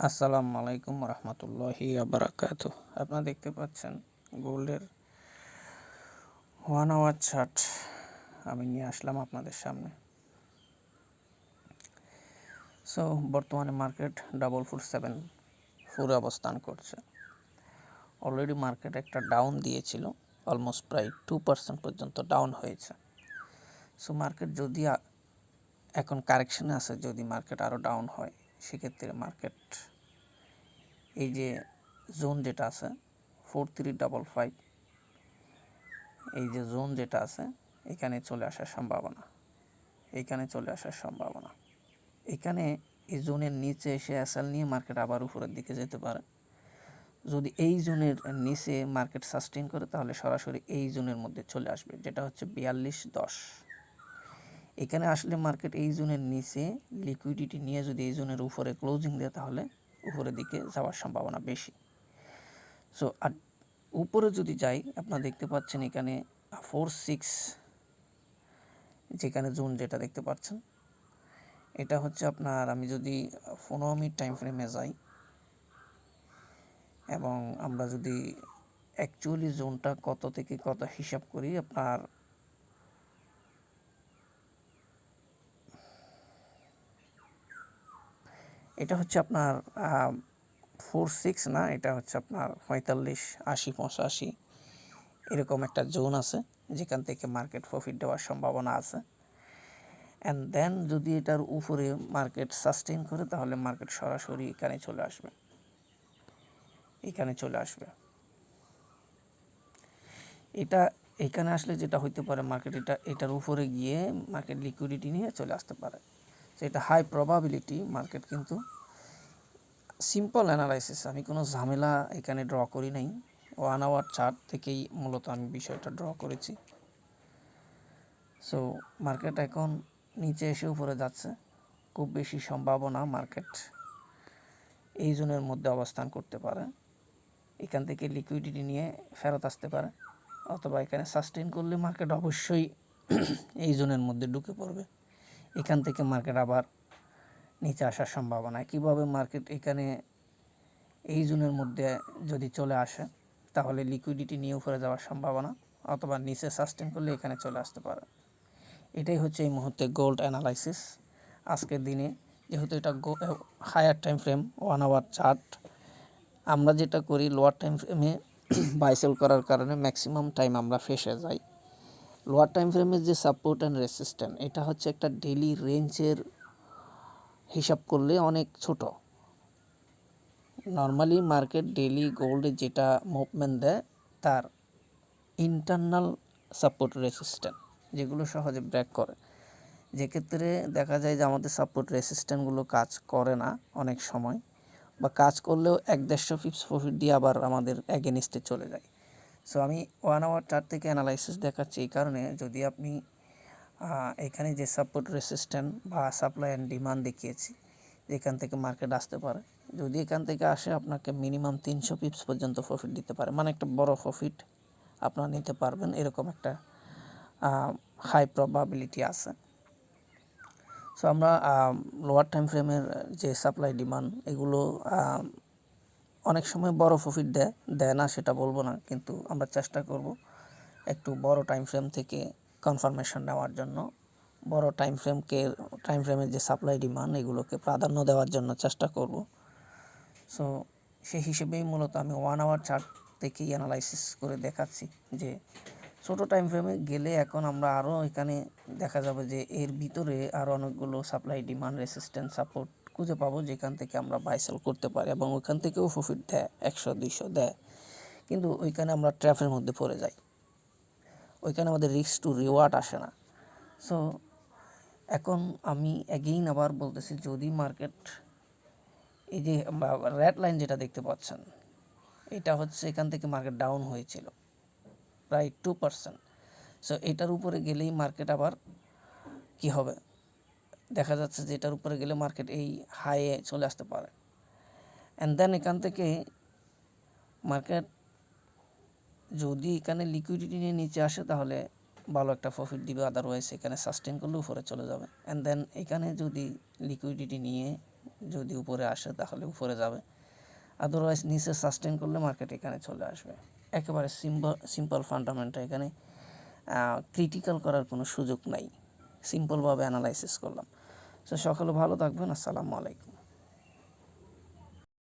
আসসালামু আলাইকুম রহমতুল্লাহি বারাকাতুহু। আপনারা দেখতে পাচ্ছেন গোল্ডের 1 আওয়ার চার্ট আমি নিয়ে আসলাম আপনাদের সামনে। সো বর্তমানে মার্কেট 447 অবস্থান করছে। অলরেডি মার্কেট একটা ডাউন দিয়েছিল, অলমোস্ট প্রায় 2% পর্যন্ত ডাউন হয়েছে। সো মার্কেট যদি এখন কারেকশনে আছে, যদি মার্কেট আরও ডাউন হয় সেক্ষেত্রে মার্কেট এই যে জোন যেটা আছে 4355, এই যে জোন যেটা আছে এখানে চলে আসার সম্ভাবনা, এখানে এই জোনের নিচে এসে এসএল নিয়ে মার্কেট আবার উপরের দিকে যেতে পারে। যদি এই জোনের নিচে মার্কেট সাস্টেইন করে তাহলে সরাসরি এই জোনের মধ্যে চলে আসবে, যেটা হচ্ছে 4210। এখানে আসলে মার্কেট এই জোনের নিচে লিকুইডিটি নিয়ে যদি এই জোনের উপরে ক্লোজিং দেয় তাহলে উপরের দিকে যাওয়ার সম্ভাবনা বেশি। সো আর উপরে যদি যাই, আপনারা দেখতে পাচ্ছেন এখানে 46, যেখানে জোন যেটা দেখতে পাচ্ছেন এটা হচ্ছে আপনার, আমি যদি 15 মিনিট টাইম ফ্রেমে যাই এবং আমরা যদি অ্যাকচুয়ালি জোনটা কত থেকে কত হিসাব করি, আপনার এটা হচ্ছে আপনার 46 না, এটা হচ্ছে আপনার 45, 80, 85 এরকম একটা জোন আছে যেখান থেকে মার্কেট প্রফিট দেওয়ার সম্ভাবনা আছে। অ্যান্ড দেন যদি এটার উপরে মার্কেট সাস্টেইন করে তাহলে মার্কেট সরাসরি এখানে চলে আসবে, এটা এখানে আসলে যেটা হইতে পারে মার্কেট এটার উপরে গিয়ে মার্কেট লিকুইডিটি নিয়ে চলে আসতে পারে। তো এটা হাই প্রবাবিলিটি মার্কেট, কিন্তু সিম্পল অ্যানালাইসিস, আমি কোনো ঝামেলা এখানে ড্র করি নাই। 1 আওয়ার চার্ট থেকেই মূলত আমি বিষয়টা ড্র করেছি। সো মার্কেট এখন নিচে এসে উপরে যাচ্ছে, খুব বেশি সম্ভাবনা মার্কেট এই জোনের মধ্যে অবস্থান করতে পারে, এখান থেকে লিকুইডিটি নিয়ে ফেরত আসতে পারে, অথবা এখানে সাস্টেইন করলে মার্কেট অবশ্যই এই জোনের মধ্যে ঢুকে পড়বে, এখান থেকে মার্কেট আবার নিচে আসার সম্ভাবনা। কীভাবে মার্কেট এখানে এই জোনের মধ্যে যদি চলে আসে তাহলে লিকুইডিটি নিয়ে উপরে যাওয়ার সম্ভাবনা, অথবা নিচে সাস্টেইন করলে এখানে চলে আসতে পারে। এটাই হচ্ছে এই মুহূর্তে গোল্ড অ্যানালাইসিস আজকের দিনে। যেহেতু এটা higher time frame 1 hour chart, আমরা যেটা করি লোয়ার টাইম ফ্রেমে বাই সেল করার কারণে ম্যাক্সিমাম টাইম আমরা ফেসে যাই। লোয়ার টাইম ফ্রেমের যে সাপোর্ট অ্যান্ড রেসিস্ট্যান্ট, এটা হচ্ছে একটা ডেইলি রেঞ্জের হিসাব করলে অনেক ছোট। নর্মালি মার্কেট ডেইলি গোল্ডে যেটা মুভমেন্ট দেয় তার ইন্টারনাল সাপোর্ট রেসিস্ট্যান্ট যেগুলো সহজে ব্রেক করে, যেক্ষেত্রে দেখা যায় যে আমাদের সাপোর্ট রেসিস্ট্যান্টগুলো কাজ করে না অনেক সময়, বা কাজ করলেও 1-150 পিপস প্রফিট দিয়ে আবার আমাদের এগেনিস্টে চলে যায়। সো আমি 1 আওয়ার চার্ট থেকে অ্যানালাইসিস দেখাচ্ছি এই কারণে, যদি আপনি এখানে যে সাপোর্ট রেসিস্ট্যান্ট বা সাপ্লাই অ্যান্ড ডিমান্ড দেখিয়েছি যেখান থেকে মার্কেট আসতে পারে, যদি এখান থেকে আসে আপনাকে মিনিমাম 300 পিপস পর্যন্ত প্রফিট দিতে পারে, মানে একটা বড় প্রফিট আপনারা নিতে পারবেন, এরকম একটা হাই প্রবাবিলিটি আছে। সো আমরা লোয়ার টাইম ফ্রেমের যে সাপ্লাই ডিমান্ড এগুলো অনেক সময় বড় প্রফিট দেয় না সেটা বলবো না, কিন্তু আমরা চেষ্টা করব একটু বড় টাইম ফ্রেম থেকে কনফার্মেশন নেওয়ার জন্য, বড় টাইম ফ্রেমের যে সাপ্লাই ডিমান্ড এগুলোকে প্রাধান্য দেওয়ার জন্য চেষ্টা করব। সো সেই হিসেবেই মূলত আমি 1 আওয়ার চার্ট থেকেই অ্যানালাইসিস করে দেখাচ্ছি যে ছোটো টাইম ফ্রেমে গেলে এখন আমরা আরও এখানে দেখা যাবে যে এর ভিতরে আরও অনেকগুলো সাপ্লাই ডিমান্ড রেসিস্ট্যান্ট সাপোর্ট খুঁজে পাবো যেখান থেকে আমরা বাই সেল করতে পারি, এবং ওইখান থেকেও প্রফিট দেয় 100-200 দেয়, কিন্তু ওইখানে আমরা ট্র্যাপের মধ্যে পড়ে যাই, ওইখানে আমাদের রিস্ক টু রিওয়ার্ড আসে না। সো এখন আমি অ্যাগেইন আবার বলতেছি, যদি মার্কেট এই যে রেড লাইন যেটা দেখতে পাচ্ছেন এটা হচ্ছে এখান থেকে মার্কেট ডাউন হয়েছিল প্রায় 2%। সো এটার উপরে গেলেই মার্কেট আবার কি হবে, দেখা যাচ্ছে যে এটার উপরে গেলে মার্কেট এই হাইয়ে চলে আসতে পারে, অ্যান্ড দেন এখান থেকে মার্কেট যদি এখানে লিকুইডিটি নিয়ে নিচে আসে তাহলে ভালো একটা প্রফিট দিবে, আদারওয়াইজ এখানে সাস্টেইন করলে উপরে চলে যাবে। অ্যান্ড দেন এখানে যদি লিকুইডিটি নিয়ে যদি উপরে আসে তাহলে উপরে যাবে, আদারওয়াইজ নিচে সাস্টেন করলে মার্কেট এখানে চলে আসবে। একেবারে সিম্পল ফান্ডামেন্টাল, এখানে ক্রিটিক্যাল করার কোনো সুযোগ নাই, সিম্পলভাবে অ্যানালাইসিস করলাম। তো সকলে ভালো থাকবেন, আসসালামু আলাইকুম।